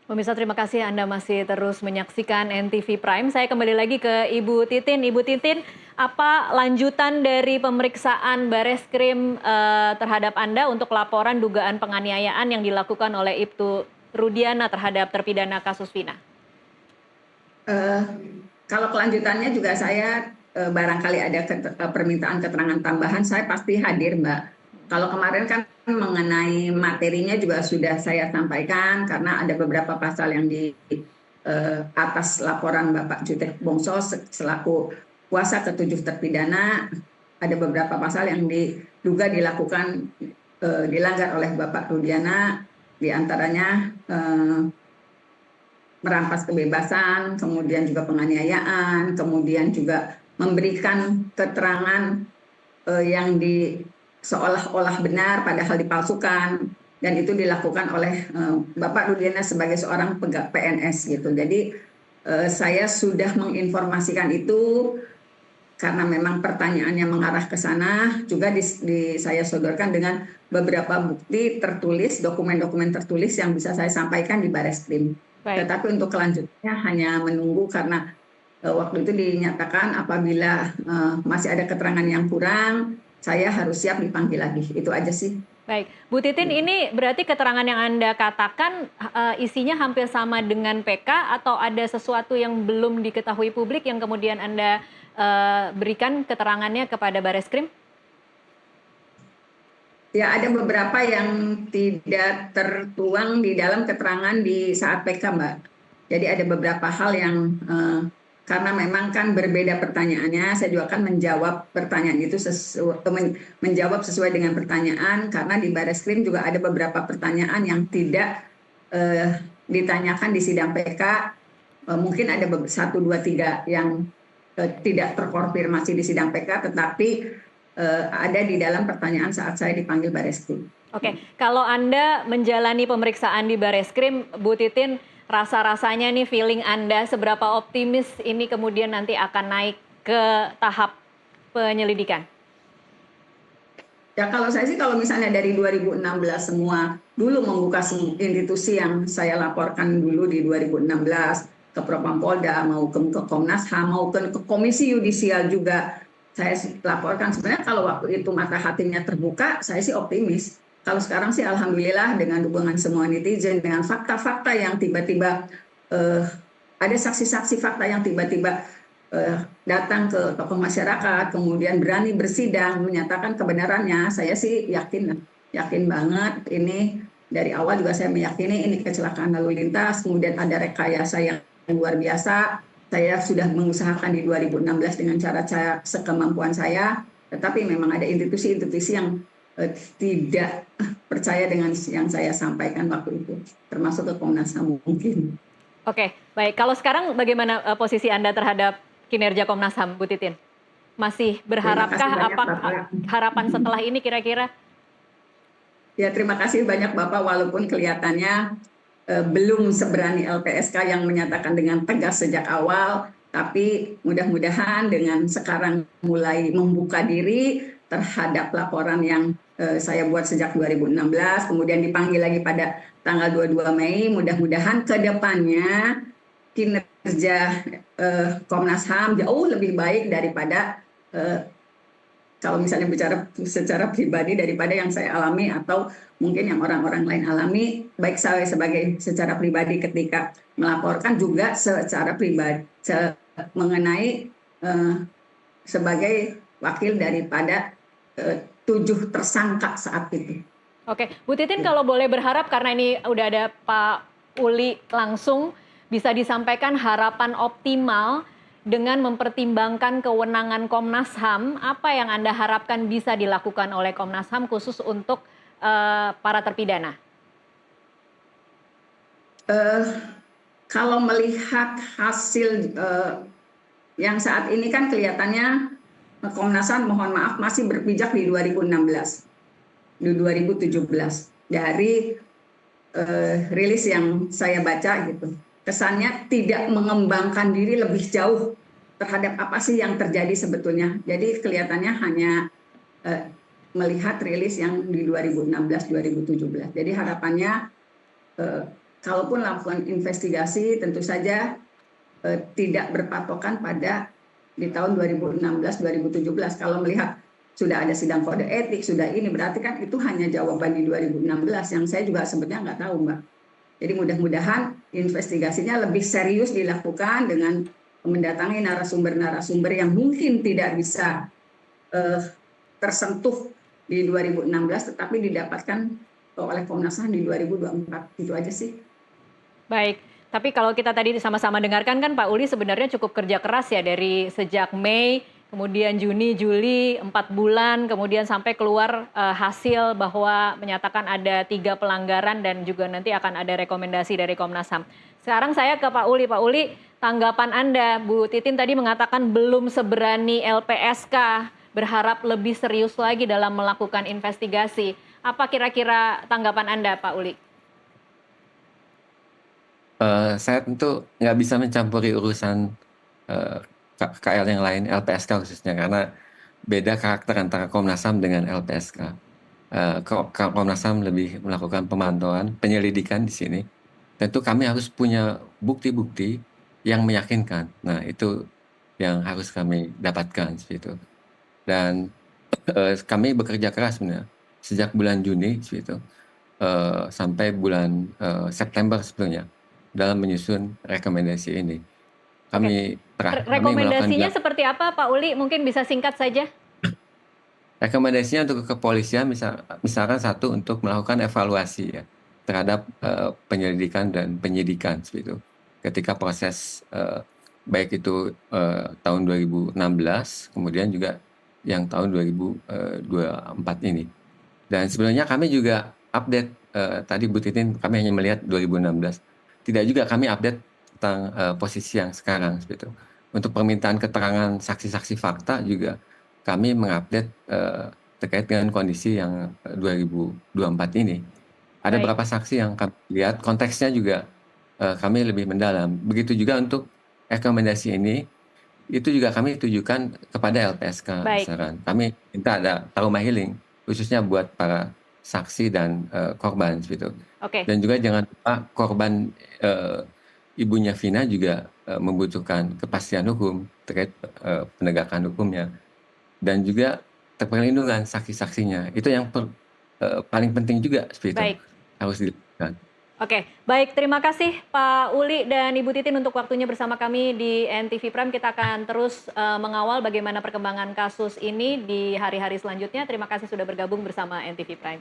Pemirsa, terima kasih Anda masih terus menyaksikan NTV Prime. Saya kembali lagi ke Ibu Titin. Ibu Titin, apa lanjutan dari pemeriksaan Bareskrim terhadap Anda untuk laporan dugaan penganiayaan yang dilakukan oleh Ibtu Rudiana terhadap terpidana kasus Vina? Eh, Kalau kelanjutannya juga saya barangkali ada permintaan keterangan tambahan, saya pasti hadir, Mbak. Kalau kemarin kan mengenai materinya juga sudah saya sampaikan karena ada beberapa pasal yang di atas laporan Bapak Jutek Bongso selaku kuasa ketujuh terpidana, ada beberapa pasal yang diduga dilakukan dilanggar oleh Bapak Rudiana, diantaranya merampas kebebasan, kemudian juga penganiayaan, kemudian juga memberikan keterangan yang seolah-olah benar padahal dipalsukan, dan itu dilakukan oleh Bapak Rudiana sebagai seorang PNS gitu. Jadi saya sudah menginformasikan itu karena memang pertanyaannya mengarah ke sana, juga saya sodorkan dengan beberapa bukti tertulis, dokumen-dokumen tertulis yang bisa saya sampaikan di Bareskrim. Baik. Tetapi untuk kelanjutannya hanya menunggu karena waktu itu dinyatakan apabila masih ada keterangan yang kurang, saya harus siap dipanggil lagi. Itu aja sih. Baik, Bu Titin, ini berarti keterangan yang Anda katakan isinya hampir sama dengan PK atau ada sesuatu yang belum diketahui publik yang kemudian Anda berikan keterangannya kepada Bareskrim? Ya, ada beberapa yang tidak tertuang di dalam keterangan di saat PK, Mbak. Jadi ada beberapa hal yang karena memang kan berbeda pertanyaannya, saya juga akan menjawab pertanyaan itu menjawab sesuai dengan pertanyaan, karena di Bareskrim juga ada beberapa pertanyaan yang tidak ditanyakan di sidang PK. Mungkin ada 1, 2, 3 yang tidak terkonfirmasi di sidang PK, tetapi ada di dalam pertanyaan saat saya dipanggil Bareskrim. Oke, kalau Anda menjalani pemeriksaan di Bareskrim, Bu Titin, rasa-rasanya nih feeling Anda seberapa optimis ini kemudian nanti akan naik ke tahap penyelidikan? Ya, kalau saya sih kalau misalnya dari 2016 semua dulu membuka institusi yang saya laporkan dulu di 2016 ke Propampolda, mau ke Komnas HAM, mau ke Komisi Yudisial juga saya laporkan. Sebenarnya kalau waktu itu mata hatinya terbuka, saya sih optimis. Kalau sekarang sih alhamdulillah dengan dukungan semua netizen, dengan fakta-fakta yang tiba-tiba ada saksi-saksi fakta yang tiba-tiba datang ke tokoh masyarakat, kemudian berani bersidang, menyatakan kebenarannya, saya sih yakin banget ini. Dari awal juga saya meyakini ini kecelakaan lalu lintas, kemudian ada rekayasa yang luar biasa. Saya sudah mengusahakan di 2016 dengan cara-cara sekemampuan saya, tetapi memang ada institusi-institusi yang tidak percaya dengan yang saya sampaikan waktu itu, termasuk ke Komnas HAM mungkin. Oke, baik. Kalau sekarang bagaimana posisi Anda terhadap kinerja Komnas HAM, Bu Titin? Masih berharapkah? Apa harapan setelah ini kira-kira? Ya, terima kasih banyak Bapak, walaupun kelihatannya belum seberani LPSK yang menyatakan dengan tegas sejak awal, tapi mudah-mudahan dengan sekarang mulai membuka diri terhadap laporan yang saya buat sejak 2016, kemudian dipanggil lagi pada tanggal 22 Mei, mudah-mudahan ke depannya kinerja Komnas HAM jauh lebih baik daripada kalau misalnya bicara secara pribadi daripada yang saya alami atau mungkin yang orang-orang lain alami, baik saya secara pribadi ketika melaporkan juga secara pribadi mengenai sebagai wakil daripada 7 tersangka saat itu. Oke, Bu Titin, kalau boleh berharap karena ini udah ada Pak Uli langsung, bisa disampaikan harapan optimal dengan mempertimbangkan kewenangan Komnas HAM, apa yang Anda harapkan bisa dilakukan oleh Komnas HAM khusus untuk para terpidana? Kalau melihat hasil yang saat ini kan kelihatannya Komnas HAM, mohon maaf, masih berpijak di 2016, di 2017. Dari rilis yang saya baca gitu, kesannya tidak mengembangkan diri lebih jauh terhadap apa sih yang terjadi sebetulnya. Jadi kelihatannya hanya melihat rilis yang di 2016-2017. Jadi harapannya kalaupun lakukan investigasi tentu saja tidak berpatokan pada di tahun 2016-2017. Kalau melihat sudah ada sidang kode etik, sudah ini berarti kan itu hanya jawaban di 2016 yang saya juga sebenarnya nggak tahu, Mbak. Jadi mudah-mudahan investigasinya lebih serius dilakukan dengan mendatangi narasumber-narasumber yang mungkin tidak bisa tersentuh di 2016 tetapi didapatkan oleh Komnas HAM di 2024. Itu aja sih. Baik, tapi kalau kita tadi sama-sama dengarkan kan Pak Uli sebenarnya cukup kerja keras ya dari sejak Mei, kemudian Juni, Juli, 4 bulan, kemudian sampai keluar hasil bahwa menyatakan ada 3 pelanggaran dan juga nanti akan ada rekomendasi dari Komnas HAM. Sekarang saya ke Pak Uli. Pak Uli, tanggapan Anda, Bu Titin tadi mengatakan belum seberani LPSK, berharap lebih serius lagi dalam melakukan investigasi. Apa kira-kira tanggapan Anda, Pak Uli? Saya tentu nggak bisa mencampuri urusan KL yang lain, LPSK khususnya, karena beda karakter antara Komnas HAM dengan LPSK. Komnas HAM lebih melakukan pemantauan, penyelidikan di sini. Tentu kami harus punya bukti-bukti yang meyakinkan. Nah, itu yang harus kami dapatkan seperti itu. Dan kami bekerja keras sebenarnya sejak bulan Juni seperti itu, sampai bulan September sebetulnya dalam menyusun rekomendasi ini. Kami Rekomendasinya seperti apa, Pak Uli? Mungkin bisa singkat saja. Rekomendasinya untuk kepolisian misalkan satu untuk melakukan evaluasi ya terhadap penyelidikan dan penyidikan seperti itu. Ketika proses baik itu tahun 2016 kemudian juga yang tahun 2024 ini. Dan sebenarnya kami juga update tadi Bu Titin kami hanya melihat 2016. Tidak juga kami update tentang posisi yang sekarang seperti itu. Untuk permintaan keterangan saksi-saksi fakta juga kami mengupdate terkait dengan kondisi yang 2024 ini. Ada beberapa saksi yang kami lihat konteksnya juga kami lebih mendalam. Begitu juga untuk rekomendasi ini itu juga kami tujukan kepada LPSK misalkan. Kami minta ada trauma healing khususnya buat para saksi dan korban gitu. Dan juga jangan lupa korban ibunya Vina juga membutuhkan kepastian hukum terkait penegakan hukumnya dan juga perlindungan saksi-saksinya. Itu yang paling penting juga seperti itu harus dilakukan. Oke, baik. Terima kasih Pak Uli dan Ibu Titin untuk waktunya bersama kami di NTV Prime. Kita akan terus mengawal bagaimana perkembangan kasus ini di hari-hari selanjutnya. Terima kasih sudah bergabung bersama NTV Prime.